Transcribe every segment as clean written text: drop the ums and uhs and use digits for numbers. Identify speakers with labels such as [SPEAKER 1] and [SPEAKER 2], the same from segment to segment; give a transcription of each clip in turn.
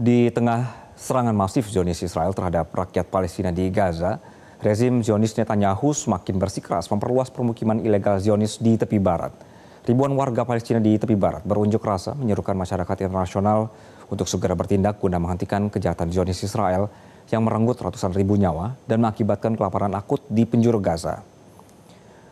[SPEAKER 1] Di tengah serangan masif Zionis Israel terhadap rakyat Palestina di Gaza, rezim Zionis Netanyahu semakin bersikeras memperluas permukiman ilegal Zionis di tepi barat. Ribuan warga Palestina di tepi barat berunjuk rasa menyerukan masyarakat internasional untuk segera bertindak guna menghentikan kejahatan Zionis Israel yang merenggut ratusan ribu nyawa dan mengakibatkan kelaparan akut di penjuru Gaza.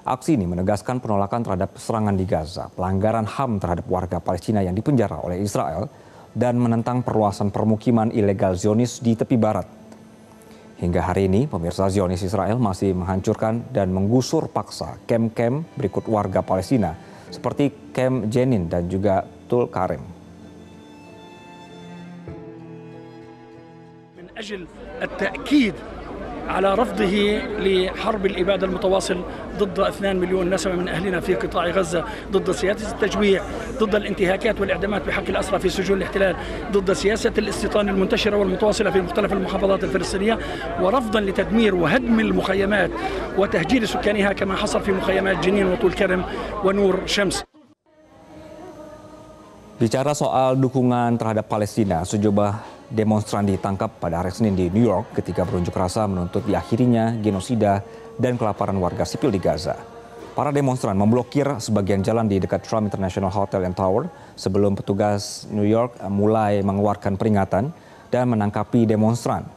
[SPEAKER 1] Aksi ini menegaskan penolakan terhadap serangan di Gaza, pelanggaran HAM terhadap warga Palestina yang dipenjara oleh Israel, dan menentang perluasan permukiman ilegal Zionis di tepi barat. Hingga hari ini, pemirsa, Zionis Israel masih menghancurkan dan menggusur paksa kem-kem berikut warga Palestina, seperti kem Jenin dan juga Tul Karim.
[SPEAKER 2] من أجل التأكيد على رفضه لحرب الإبادة المتواصل ضد 2 مليون نسمة من أهلنا في قطاع غزة، ضد سياسة التجويع، ضد الانتهاكات والإعدامات بحق الأسرى في سجون الاحتلال، ضد سياسة الاستيطان المنتشرة والمتواصلة في مختلف المحافظات الفلسطينية، ورفضا لتدمير وهدم المخيمات وتهجير سكانها كما حصل في مخيمات جنين وطول كرم ونور شمس.
[SPEAKER 1] Bicara soal dukungan terhadap Palestina, sejumlah demonstran ditangkap pada hari Senin di New York ketika berunjuk rasa menuntut diakhirinya genosida dan kelaparan warga sipil di Gaza. Para demonstran memblokir sebagian jalan di dekat Trump International Hotel and Tower sebelum petugas New York mulai mengeluarkan peringatan dan menangkapi demonstran.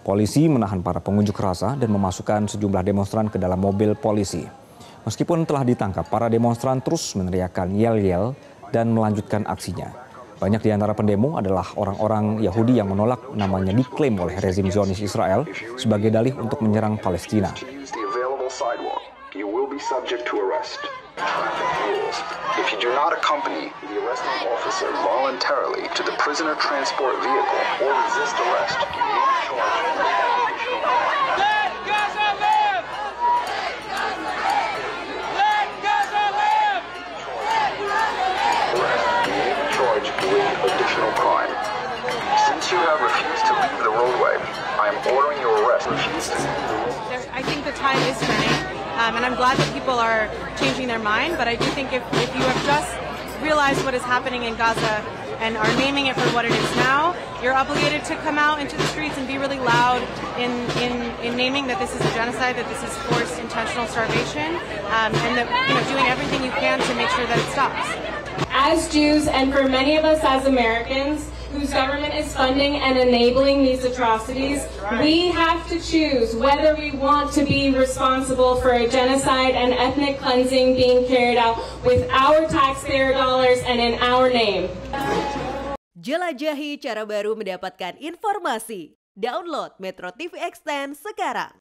[SPEAKER 1] Polisi menahan para pengunjuk rasa dan memasukkan sejumlah demonstran ke dalam mobil polisi. Meskipun telah ditangkap, para demonstran terus meneriakkan yel-yel dan melanjutkan aksinya. Banyak di antara pendemo adalah orang-orang Yahudi yang menolak namanya diklaim oleh rezim Zionis Israel sebagai dalih untuk menyerang Palestina.
[SPEAKER 3] If you do not accompany the arresting officer voluntarily to the prisoner transport vehicle or resist arrest, you may be charged with additional crime.
[SPEAKER 4] Let Gaza live! Let Gaza live!
[SPEAKER 3] You may be charged with additional crime. Since you have refused to leave the roadway, I am ordering your arrest.
[SPEAKER 5] I think the tide is turning, and I'm glad that people are changing their mind, but I do think if you have just realized what is happening in Gaza and are naming it for what it is now, you're obligated to come out into the streets and be really loud in naming that this is a genocide, that this is forced intentional starvation, and that doing everything you can to make sure that it stops.
[SPEAKER 6] As Jews, and for many of us as Americans, whose government is funding and enabling these atrocities, we have to choose whether we want to be responsible for a genocide and ethnic cleansing being carried out with our taxpayer dollars and in our name.
[SPEAKER 7] Jelajahi cara baru mendapatkan informasi. Download Metro TV Extend sekarang.